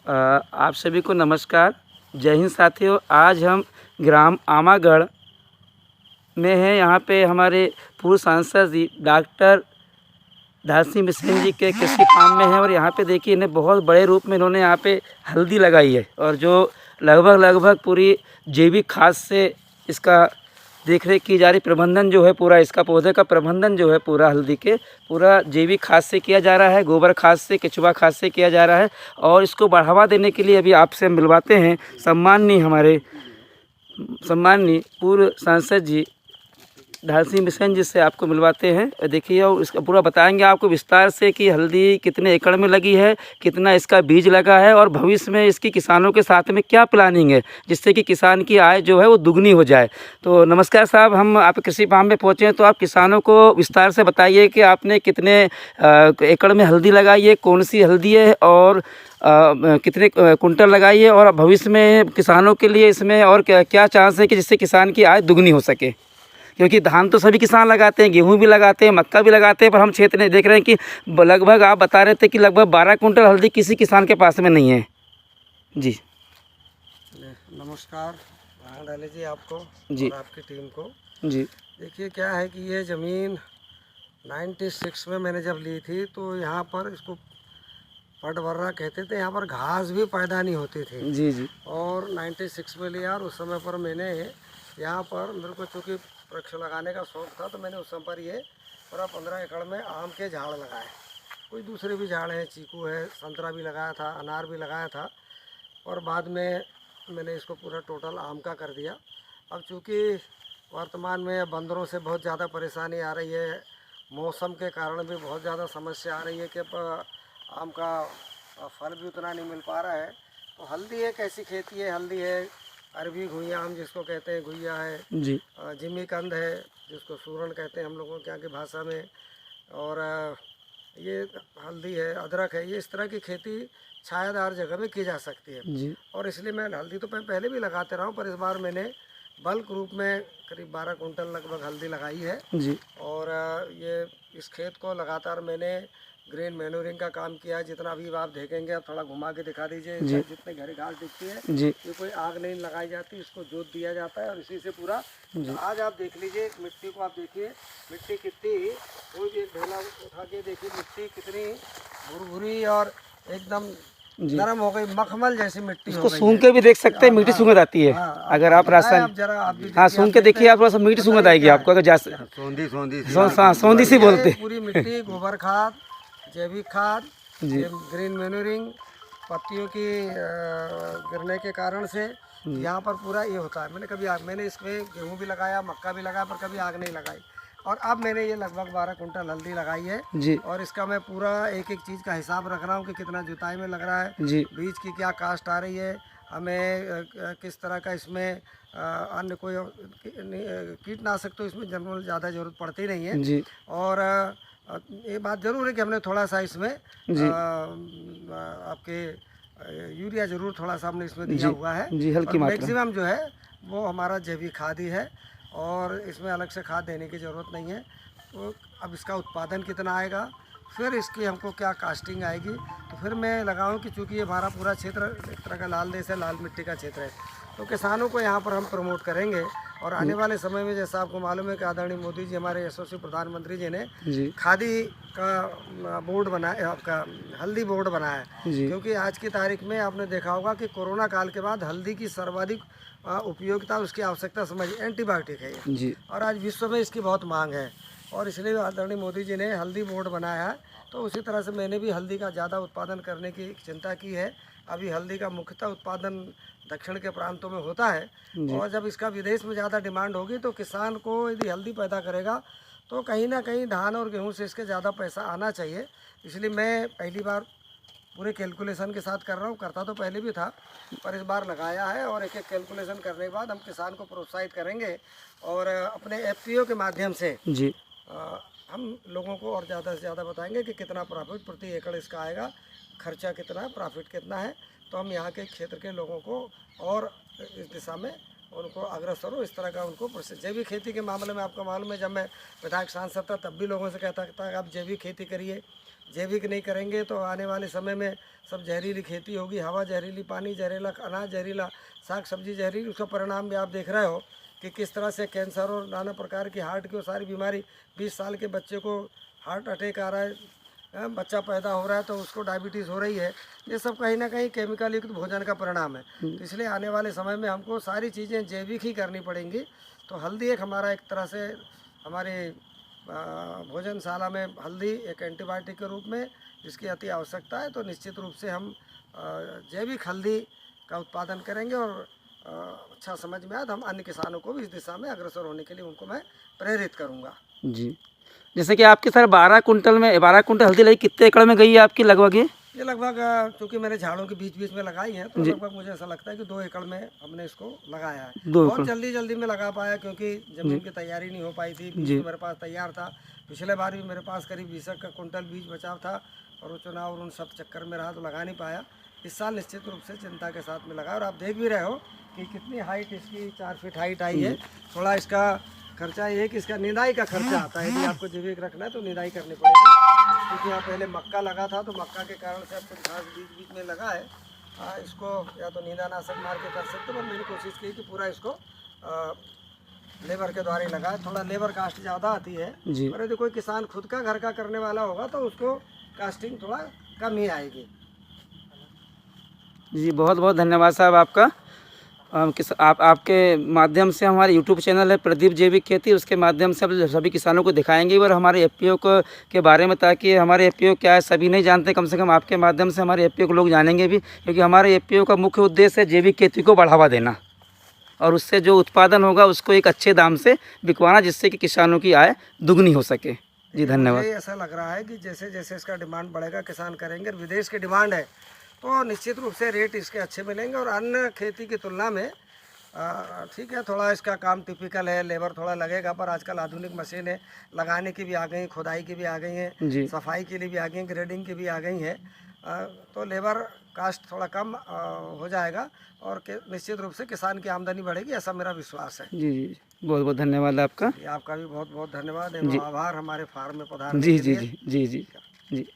आप सभी को नमस्कार। जय हिंद साथियों। आज हम ग्राम आमागढ़ में हैं। यहाँ पे हमारे पूर्व सांसद जी डॉक्टर धासी मिश्र जी के कृषि फार्म में हैं और यहाँ पे देखिए इन्हें बहुत बड़े रूप में इन्होंने यहाँ पे हल्दी लगाई है और जो लगभग पूरी जैविक खाद से इसका देखरेख की जा रही। प्रबंधन जो है पूरा इसका पौधे का प्रबंधन जो है पूरा हल्दी के पूरा जैविक खाद से किया जा रहा है, गोबर खाद से, केचुआ खाद से किया जा रहा है। और इसको बढ़ावा देने के लिए अभी आपसे मिलवाते हैं सम्माननीय पूर्व सांसद जी धासी मिश्र जी से आपको मिलवाते हैं। देखिए और इसका पूरा बताएंगे आपको विस्तार से कि हल्दी कितने एकड़ में लगी है, कितना इसका बीज लगा है और भविष्य में इसकी किसानों के साथ में क्या प्लानिंग है जिससे कि किसान की आय जो है वो दुगनी हो जाए। तो नमस्कार साहब, हम आप कृषि फार्म में पहुँचे हैं तो आप किसानों को विस्तार से बताइए कि आपने कितने एकड़ में हल्दी लगाई है, कौन सी हल्दी है और कितने कुंटल लगाई है और भविष्य में किसानों के लिए इसमें और क्या चांस है कि जिससे किसान की आय दुगनी हो सके। क्योंकि धान तो सभी किसान लगाते हैं, गेहूं भी लगाते हैं, मक्का भी लगाते हैं, पर हम क्षेत्र में देख रहे हैं कि लगभग आप बता रहे थे कि लगभग 12 कुंटल हल्दी किसी किसान के पास में नहीं है जी। नमस्कार डाले जी आपको जी और आपकी टीम को जी। देखिए क्या है कि ये ज़मीन 96 में मैंने जब ली थी तो यहाँ पर इसको पटवर्रा कहते थे, यहाँ पर घास भी पैदा नहीं होती थी जी जी। और 96 में लिया और उस समय पर मैंने यहाँ पर मेरे को चूँकि वृक्ष लगाने का शौक़ था तो मैंने उस समय पर ये पूरा 15 एकड़ में आम के झाड़ लगाए। कोई दूसरे भी झाड़ हैं, चीकू है, संतरा भी लगाया था, अनार भी लगाया था और बाद में मैंने इसको पूरा टोटल आम का कर दिया। अब चूँकि वर्तमान में बंदरों से बहुत ज़्यादा परेशानी आ रही है, मौसम के कारण भी बहुत ज़्यादा समस्या आ रही है कि आम का फल भी उतना नहीं मिल पा रहा है। तो हल्दी एक ऐसी खेती है, हल्दी है, अरबी घुइया आम जिसको कहते हैं, घुइया है जी। जिमीकंद है जिसको सूरन कहते हैं हम लोगों के यहाँ की भाषा में, और ये हल्दी है, अदरक है। ये इस तरह की खेती छायादार जगह में की जा सकती है जी। और इसलिए मैं हल्दी तो पहले भी लगाते रहा हूँ, पर इस बार मैंने बल्क रूप में करीब 12 कुंटल लगभग हल्दी लगाई है जी। और ये इस खेत को लगातार मैंने ग्रीन मैन्योरिंग का काम किया है। जितना अभी आप देखेंगे, आप थोड़ा घुमा के दिखा दीजिए, जितने घरी घास दिखती है जी। ये कोई आग नहीं लगाई जाती, इसको जोत दिया जाता है और इसी से पूरा। तो आज आप देख लीजिए मिट्टी को, आप देखिए मिट्टी कितनी, कोई भी एक ढेला उठा के देखिए मिट्टी कितनी भुरभुरी और एकदम नरम हो गई, मखमल जैसी मिट्टी हो गई। सूंघ के भी देख सकते हैं, मीठी सूंघत आती है। अगर आप रास्ता हाँ सूंघ के देखिए, आप थोड़ा सा मीठी सूंघत आएगी आपको। अगर सौंधी सी बोलते हैं। पूरी मिट्टी गोबर खाद, जैविक खाद, ग्रीन मैन्योरिंग, पत्तियों की गिरने के कारण से यहाँ पर पूरा ये होता है। मैंने इसमें गेहूँ भी लगाया, मक्का भी लगाया, पर कभी आग नहीं लगाई। और अब मैंने ये लगभग 12 कुंटल हल्दी लगाई है जी। और इसका मैं पूरा एक एक चीज़ का हिसाब रख रहा हूँ कि कितना जुताई में लग रहा है जी। बीज की क्या कास्ट आ रही है, हमें किस तरह का इसमें अन्य कोई कीटनाशक तो इसमें जनरल ज़्यादा ज़रूरत पड़ती नहीं है जी। और ये बात ज़रूर है कि हमने थोड़ा सा इसमें आपके यूरिया ज़रूर थोड़ा सा हमने इसमें दिया हुआ है जी, हल्की मात्रा। मैक्सिमम जो है वो हमारा जैविक खाद ही है और इसमें अलग से खाद देने की ज़रूरत नहीं है। तो अब इसका उत्पादन कितना आएगा, फिर इसकी हमको क्या कास्टिंग आएगी, तो फिर मैं लगाऊं कि चूँकि ये हमारा पूरा क्षेत्र एक तरह का लाल देश है, लाल मिट्टी का क्षेत्र है, तो किसानों को यहाँ पर हम प्रमोट करेंगे। और आने वाले समय में जैसा आपको मालूम है कि आदरणीय मोदी जी, हमारे यशस्वी प्रधानमंत्री जी ने खादी का बोर्ड बनाया, आपका हल्दी बोर्ड बनाया है। क्योंकि आज की तारीख में आपने देखा होगा कि कोरोना काल के बाद हल्दी की सर्वाधिक उपयोगिता, उसकी आवश्यकता समझ, एंटीबायोटिक है ये और आज विश्व में इसकी बहुत मांग है और इसलिए आदरणीय मोदी जी ने हल्दी बोर्ड बनाया है। तो उसी तरह से मैंने भी हल्दी का ज़्यादा उत्पादन करने की चिंता की है। अभी हल्दी का मुख्यतः उत्पादन दक्षिण के प्रांतों में होता है और जब इसका विदेश में ज़्यादा डिमांड होगी तो किसान को यदि हल्दी पैदा करेगा तो कहीं ना कहीं धान और गेहूं से इसके ज़्यादा पैसा आना चाहिए। इसलिए मैं पहली बार पूरे कैलकुलेशन के साथ कर रहा हूँ, करता तो पहले भी था पर इस बार लगाया है और एक एक कैलकुलेशन करने के बाद हम किसान को प्रोत्साहित करेंगे और अपने एफपीओ के माध्यम से हम लोगों को और ज़्यादा से ज़्यादा बताएंगे कि कितना प्रॉफिट प्रति एकड़ इसका आएगा, खर्चा कितना है, प्रॉफिट कितना है। तो हम यहाँ के क्षेत्र के लोगों को और इस दिशा में उनको अग्रसर हो, इस तरह का उनको जैविक खेती के मामले में आपको मालूम है, जब मैं विधायक सांसद था तब भी लोगों से कहता था कि आप जैविक खेती करिए। जैविक नहीं करेंगे तो आने वाले समय में सब जहरीली खेती होगी, हवा जहरीली, पानी जहरीला, अनाज जहरीला, साग सब्जी जहरीली। उसका परिणाम भी आप देख रहे हो कि किस तरह से कैंसर और नाना प्रकार की हार्ट की और सारी बीमारी, 20 साल के बच्चे को हार्ट अटैक आ रहा है, बच्चा पैदा हो रहा है तो उसको डायबिटीज़ हो रही है। ये सब कहीं ना कहीं केमिकल युक्त भोजन का परिणाम है। तो इसलिए आने वाले समय में हमको सारी चीज़ें जैविक ही करनी पड़ेंगी। तो हल्दी एक हमारा एक तरह से हमारे भोजनशाला में हल्दी एक एंटीबायोटिक के रूप में जिसकी अति आवश्यकता है, तो निश्चित रूप से हम जैविक हल्दी का उत्पादन करेंगे। और अच्छा समझ में आया तो हम अन्य किसानों को भी इस दिशा में अग्रसर होने के लिए उनको मैं प्रेरित करूँगा। जी, जैसे कि आपके सर 12 कुंटल हल्दी लगी, कितने एकड़ में गई है आपकी लगभग? ये लगभग चूँकि मैंने झाड़ों के बीच बीच में लगाई है तो लगभग मुझे ऐसा लगता है कि 2 एकड़ में हमने इसको लगाया है। बहुत जल्दी में लगा पाया क्योंकि जमीन की तैयारी नहीं हो पाई थी। बीज तो मेरे पास तैयार था। पिछले बार भी मेरे पास करीब 20 का कुंटल बीज बचाव था और वो चुनाव और उन सब चक्कर में रहा तो लगा नहीं पाया। इस साल निश्चित रूप से चिंता के साथ में लगा और आप देख भी रहे हो कि कितनी हाइट इसकी 4 फीट हाइट आई है। थोड़ा इसका खर्चा ये है कि इसका निदाई का खर्चा आता है। यदि आपको जैविक रखना है तो निदाई करनी पड़ेगी, क्योंकि यहाँ पहले मक्का लगा था तो मक्का के कारण से अब कुछ घास बीच में लगा है। इसको या तो नींदानाशक मार के कर सकते, पर मैंने कोशिश की कि पूरा इसको लेबर के द्वारा ही लगा है। थोड़ा लेबर कास्ट ज़्यादा आती है, पर यदि कोई किसान खुद का घर का करने वाला होगा तो उसको कास्टिंग थोड़ा कम ही आएगी। जी, बहुत बहुत धन्यवाद साहब आपका। आपके माध्यम से हमारे यूट्यूब चैनल है प्रदीप जैविक खेती, उसके माध्यम से हम सभी किसानों को दिखाएंगे और हमारे एफपीओ के बारे में, ताकि हमारे एफपीओ क्या है सभी नहीं जानते, कम से कम आपके माध्यम से हमारे एफपीओ को लोग जानेंगे भी, क्योंकि हमारे एफपीओ का मुख्य उद्देश्य है जैविक खेती को बढ़ावा देना और उससे जो उत्पादन होगा उसको एक अच्छे दाम से बिकवाना, जिससे कि किसानों की आय दुगनी हो सके। जी धन्यवाद। ऐसा लग रहा है कि जैसे जैसे इसका डिमांड बढ़ेगा किसान करेंगे, विदेश की डिमांड है तो निश्चित रूप से रेट इसके अच्छे मिलेंगे और अन्य खेती की तुलना में ठीक है, थोड़ा इसका काम टिपिकल है, लेबर थोड़ा लगेगा, पर आजकल आधुनिक मशीनें लगाने की भी आ गई, खुदाई की भी आ गई हैं, सफाई के लिए भी आ गई हैं, ग्रेडिंग की भी आ गई हैं। तो लेबर कास्ट थोड़ा कम हो जाएगा और निश्चित रूप से किसान की आमदनी बढ़ेगी, ऐसा मेरा विश्वास है। जी जी, बहुत बहुत धन्यवाद आपका। आपका भी बहुत बहुत धन्यवाद, आभार हमारे फार्म में पधारने जी के जी लिए। जी जी जी जी।